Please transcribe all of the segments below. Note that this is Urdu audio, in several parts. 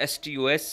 STOS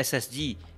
SSG,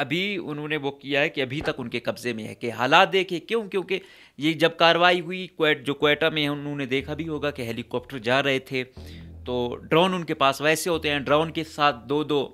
ابھی انہوں نے وہ کیا ہے کہ ابھی تک ان کے قبضے میں ہے کہ حالات دیکھے کیوں، کیونکہ یہ جب کارروائی ہوئی جو کوئٹہ میں انہوں نے دیکھا بھی ہوگا کہ ہیلی کاپٹر جا رہے تھے تو ڈرون ان کے پاس ویسے ہوتے ہیں، ڈرون کے ساتھ دو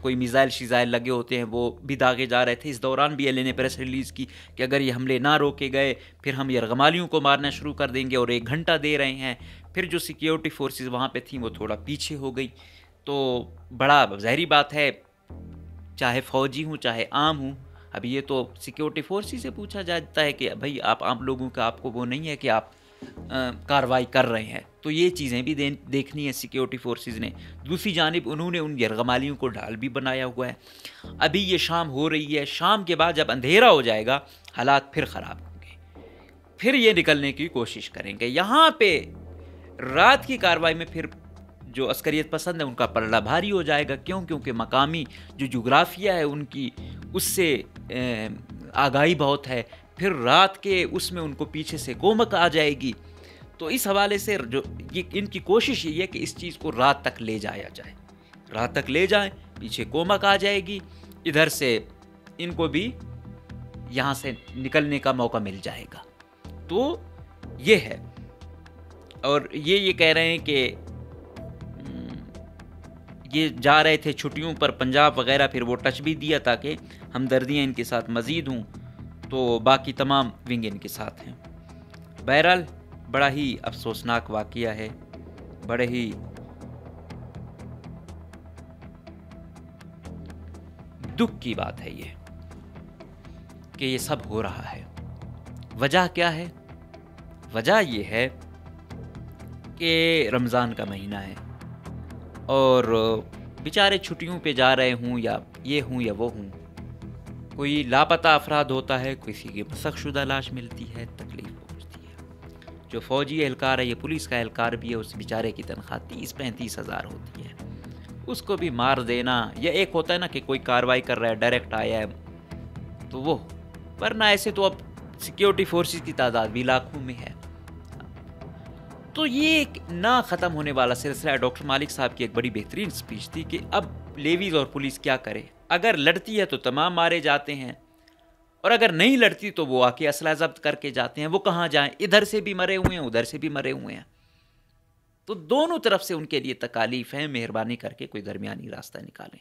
کوئی میزائل شیزائل لگے ہوتے ہیں، وہ بھی داغے جا رہے تھے۔ اس دوران بھی ایل اے نے پریس ریلیز کی کہ اگر یہ حملے نہ روکے گئے پھر ہم یرغمالیوں کو مارنا شروع کر دیں گے، اور 1 گھنٹہ دے رہے ہیں۔ پھر جو سیکیورٹی فورسز وہاں پہ تھیں وہ تھوڑا پیچھے ہو گئی، تو بڑا ظاہری بات ہے چاہے فوجی ہوں چاہے عام ہوں، ابھی یہ تو سیکیورٹی فورسز سے پوچھا جاتا ہے کہ بھائی آپ عام لوگوں کا آپ کو وہ نہیں ہے کہ آپ کارروائی کر رہے ہیں، تو یہ چیزیں بھی دیکھنی ہے سیکیورٹی فورسز نے۔ دوسری جانب انہوں نے ان یرغمالیوں کو ڈھال بھی بنایا ہوا ہے۔ ابھی یہ شام ہو رہی ہے، شام کے بعد جب اندھیرا ہو جائے گا حالات پھر خراب ہوں گے، پھر یہ نکلنے کی کوشش کریں گے۔ یہاں پہ رات کی کارروائی میں پھر جو عسکریت پسند ہے ان کا پلڑا بھاری ہو جائے گا، کیونکہ مقامی جو جغرافیہ ہے ان کی اس سے آگاہی بہت ہے، پھر رات کے اس میں ان کو پیچھے سے کومک آ جائے گی، تو اس حوالے سے جو ان کی کوشش یہ ہے کہ اس چیز کو رات تک لے جایا جائے، رات تک لے جائیں، پیچھے کومک آ جائے گی، ادھر سے ان کو بھی یہاں سے نکلنے کا موقع مل جائے گا۔ تو یہ ہے، اور یہ کہہ رہے ہیں کہ یہ جا رہے تھے چھٹیوں پر پنجاب وغیرہ، پھر وہ ٹچ بھی دیا تاکہ ہمدردیاں ان کے ساتھ مزید ہوں، تو باقی تمام ونگ ان کے ساتھ ہیں۔ بہرحال بڑا ہی افسوسناک واقعہ ہے، بڑے ہی دکھ کی بات ہے یہ کہ یہ سب ہو رہا ہے۔ وجہ کیا ہے؟ وجہ یہ ہے کہ رمضان کا مہینہ ہے اور بیچارے چھٹیوں پہ جا رہے ہوں یا یہ ہوں یا وہ ہوں، کوئی لاپتہ افراد ہوتا ہے، کسی کی مسخ شدہ لاش ملتی ہے، تکلیف پہنچتی ہے۔ جو فوجی اہلکار ہے، یہ پولیس کا اہلکار بھی ہے، اس بیچارے کی تنخواہ 30-35 ہزار ہوتی ہے، اس کو بھی مار دینا، یا ایک ہوتا ہے نا کہ کوئی کارروائی کر رہا ہے ڈائریکٹ آیا ہے تو وہ، ورنہ ایسے تو اب سیکیورٹی فورسز کی تعداد بھی لاکھوں میں ہے۔ تو یہ ایک نہ ختم ہونے والا سلسلہ ہے۔ ڈاکٹر مالک صاحب کی ایک بڑی بہترین سپیچ تھی کہ اب لیویز اور پولیس کیا کرے، اگر لڑتی ہے تو تمام مارے جاتے ہیں، اور اگر نہیں لڑتی تو وہ آ کے اسلحہ ضبط کر کے جاتے ہیں۔ وہ کہاں جائیں؟ ادھر سے بھی مرے ہوئے ہیں، ادھر سے بھی مرے ہوئے ہیں، تو دونوں طرف سے ان کے لیے تکالیف ہیں، مہربانی کر کے کوئی درمیانی راستہ نکالیں۔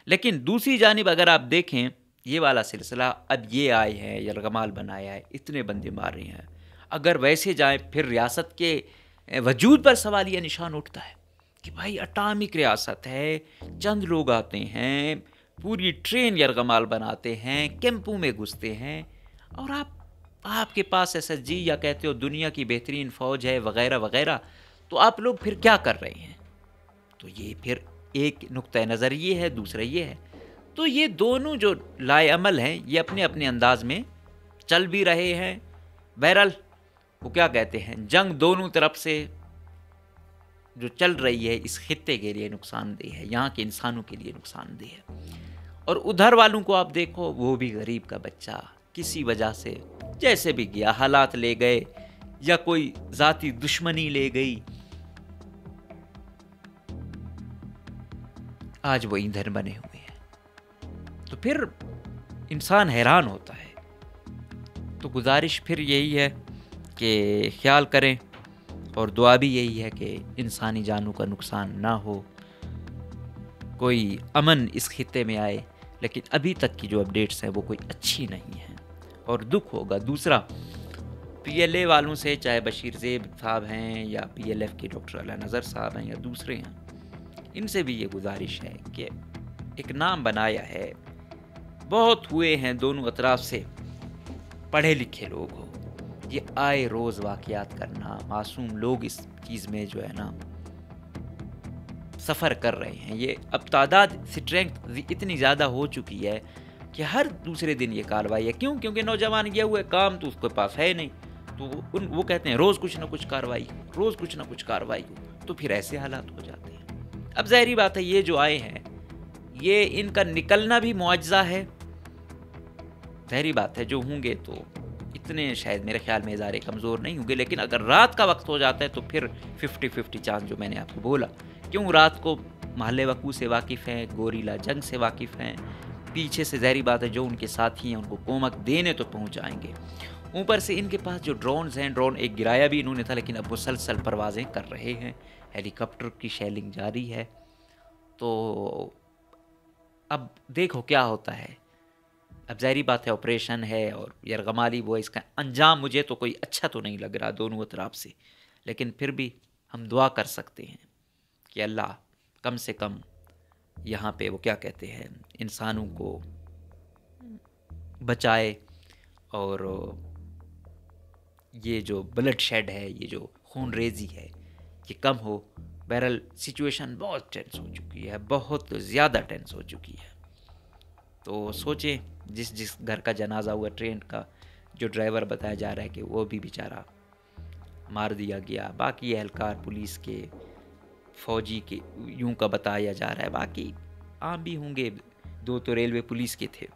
لیکن دوسری جانب اگر آپ دیکھیں یہ والا سلسلہ، اب یہ آئے ہیں یرغمال بنایا ہے، اتنے بندے مار رہے ہیں، اگر ویسے جائیں پھر ریاست کے وجود پر سوالیہ نشان اٹھتا ہے کہ بھائی اٹامک ریاست ہے، چند لوگ آتے ہیں، پوری ٹرین یرغمال بناتے ہیں، کیمپوں میں گھستے ہیں، اور آپ کے پاس ایس ایس جی یا کہتے ہو دنیا کی بہترین فوج ہے وغیرہ وغیرہ، تو آپ لوگ پھر کیا کر رہے ہیں؟ تو یہ پھر ایک نقطہ نظر یہ ہے، دوسرا یہ ہے۔ تو یہ دونوں جو لائے عمل ہیں یہ اپنے اپنے انداز میں چل بھی رہے ہیں۔ بہرحال وہ کیا کہتے ہیں، جنگ دونوں طرف سے جو چل رہی ہے اس خطے کے لیے نقصان دہ ہے، یہاں کے انسانوں کے لیے نقصان دہ ہے، اور ادھر والوں کو آپ دیکھو، وہ بھی غریب کا بچہ کسی وجہ سے جیسے بھی گیا، حالات لے گئے یا کوئی ذاتی دشمنی لے گئی، آج وہ ایندھن بنے ہوئے ہیں، تو پھر انسان حیران ہوتا ہے۔ تو گزارش پھر یہی ہے کہ خیال کریں، اور دعا بھی یہی ہے کہ انسانی جانوں کا نقصان نہ ہو، کوئی امن اس خطے میں آئے، لیکن ابھی تک کی جو اپڈیٹس ہیں وہ کوئی اچھی نہیں ہیں، اور دکھ ہوگا۔ دوسرا، پی ایل اے والوں سے، چاہے بشیر زیب صاحب ہیں یا پی ایل ایف کے ڈاکٹر علی نظر صاحب ہیں یا دوسرے ہیں، ان سے بھی یہ گزارش ہے کہ ایک نام بنایا ہے، بہت ہوئے ہیں دونوں اطراف سے، پڑھے لکھے لوگ ہو، یہ آئے روز واقعات کرنا، معصوم لوگ اس چیز میں جو ہے نا سفر کر رہے ہیں، یہ اب تعداد سٹرینتھ اتنی زیادہ ہو چکی ہے کہ ہر دوسرے دن یہ کارروائی ہے۔ کیوں؟ کیونکہ نوجوان گیا ہوا ہے، کام تو اس کے پاس ہے نہیں، تو وہ کہتے ہیں روز کچھ نہ کچھ کارروائی، روز کچھ نہ کچھ کارروائی ہو، تو پھر ایسے حالات ہو جاتے ہیں۔ اب ظاہری بات ہے یہ جو آئے ہیں یہ ان کا نکلنا بھی معجزہ ہے، ظاہری بات ہے جو ہوں گے تو اتنے شاید میرے خیال میں ادارے کمزور نہیں ہوں گے، لیکن اگر رات کا وقت ہو جاتا ہے تو پھر 50-50 چانس، جو میں نے آپ کو بولا، کیوں رات کو محلے وقوع سے واقف ہیں، گوریلا جنگ سے واقف ہیں، پیچھے سے ظاہری بات ہے جو ان کے ساتھی ہیں ان کو کومک دینے تو پہنچ آئیں گے. اوپر سے ان کے پاس جو ڈرونز ہیں، ڈرون ایک گرایا بھی انہوں نے تھا لیکن اب مسلسل پروازیں کر رہے ہیں، ہیلی کاپٹر کی شیلنگ جاری ہے. تو اب دیکھو کیا ہوتا ہے. اب ظاہری بات ہے آپریشن ہے اور یرغمالی وہ اس کا انجام مجھے تو کوئی اچھا تو نہیں لگ رہا دونوں اطراف سے، لیکن پھر بھی ہم دعا کر سکتے ہیں کہ اللہ کم سے کم یہاں پہ وہ کیا کہتے ہیں انسانوں کو بچائے اور یہ جو بلڈ شیڈ ہے، یہ جو خون ریزی ہے یہ کم ہو. بہرحال سچویشن بہت ٹینس ہو چکی ہے، بہت زیادہ ٹینس ہو چکی ہے. تو سوچیں جس گھر کا جنازہ ہوا ٹرین کا، جو ڈرائیور بتایا جا رہا ہے کہ وہ بھی بیچارہ مار دیا گیا، باقی اہلکار پولیس کے فوجی کے یوں کا بتایا جا رہا ہے، باقی عام بھی ہوں گے، 2 تو ریلوے پولیس کے تھے.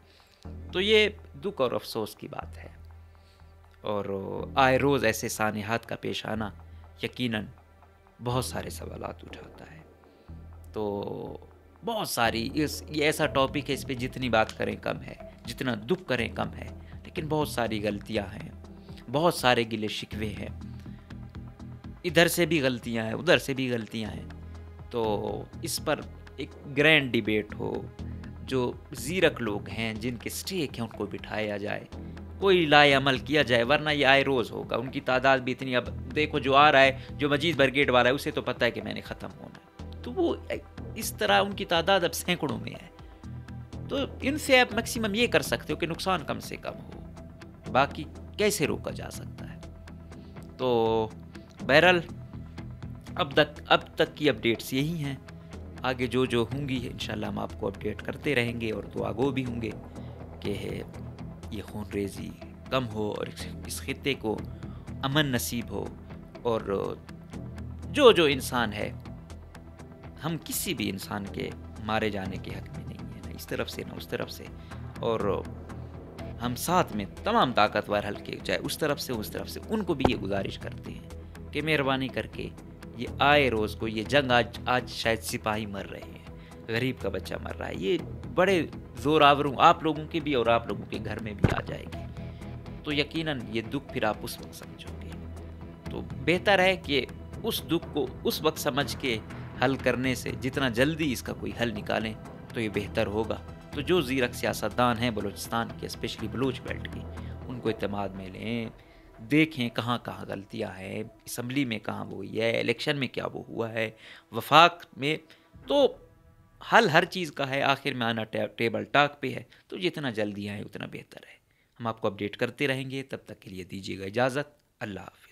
تو یہ دکھ اور افسوس کی بات ہے، اور آئے روز ایسے سانحات کا پیش آنا یقیناً بہت سارے سوالات اٹھاتا ہے. تو بہت ساری یہ ایسا ٹاپک ہے، اس پہ جتنی بات کریں کم ہے، جتنا دکھ کریں کم ہے، لیکن بہت ساری غلطیاں ہیں، بہت سارے گلے شکوے ہیں، ادھر سے بھی غلطیاں ہیں ادھر سے بھی غلطیاں ہیں. تو اس پر ایک گرینڈ ڈیبیٹ ہو، جو زیرک لوگ ہیں جن کے سٹیک ہیں ان کو بٹھایا جائے، کوئی لائے عمل کیا جائے، ورنہ یہ آئے روز ہوگا. ان کی تعداد بھی اتنی، اب دیکھو جو آ رہا ہے، جو مجید برگیڈ والا ہے اسے تو پتہ ہے کہ میں نے ختم ہونا ہے، تو وہ اس طرح ان کی تعداد اب سینکڑوں میں ہے. تو ان سے آپ میکسیمم یہ کر سکتے ہو کہ نقصان کم سے کم ہو، باقی کیسے روکا جا سکتا ہے. تو بہرحال اب تک کی اپڈیٹس یہی ہیں. آگے جو ہوں گی انشاءاللہ ہم آپ کو اپڈیٹ کرتے رہیں گے، اور دعا گو بھی ہوں گے کہ یہ خون ریزی کم ہو اور اس خطے کو امن نصیب ہو. اور جو انسان ہے، ہم کسی بھی انسان کے مارے جانے کے حق میں نہیں ہیں، نہ اس طرف سے نہ اس طرف سے. اور ہم ساتھ میں تمام طاقتور حلقے، چاہے اس طرف سے اس طرف سے، ان کو بھی یہ گزارش کرتے ہیں کہ مہربانی کر کے یہ آئے روز کو یہ جنگ آج شاید سپاہی مر رہے ہیں، غریب کا بچہ مر رہا ہے، یہ بڑے زور آوروں آپ لوگوں کے بھی اور آپ لوگوں کے گھر میں بھی آ جائے گی. تو یقیناً یہ دکھ پھر آپ اس وقت سمجھو گے. تو بہتر ہے کہ اس دکھ کو اس وقت سمجھ کے حل کرنے سے جتنا جلدی اس کا کوئی حل نکالیں تو یہ بہتر ہوگا. تو جو زیرک سیاستدان ہیں بلوچستان کے، اسپیشلی بلوچ بیلٹ کے، ان کو اعتماد میں لیں، دیکھیں کہاں کہاں غلطیاں ہیں، اسمبلی میں کہاں وہ ہوئی ہے، الیکشن میں کیا وہ ہوا ہے، وفاق میں. تو حل ہر چیز کا ہے، آخر میں آنا ٹیبل ٹاک پہ ہے. تو جتنا جلدی آئے اتنا بہتر ہے. ہم آپ کو اپڈیٹ کرتے رہیں گے، تب تک کے لیے دیجیے گا اجازت. اللہ حافظ.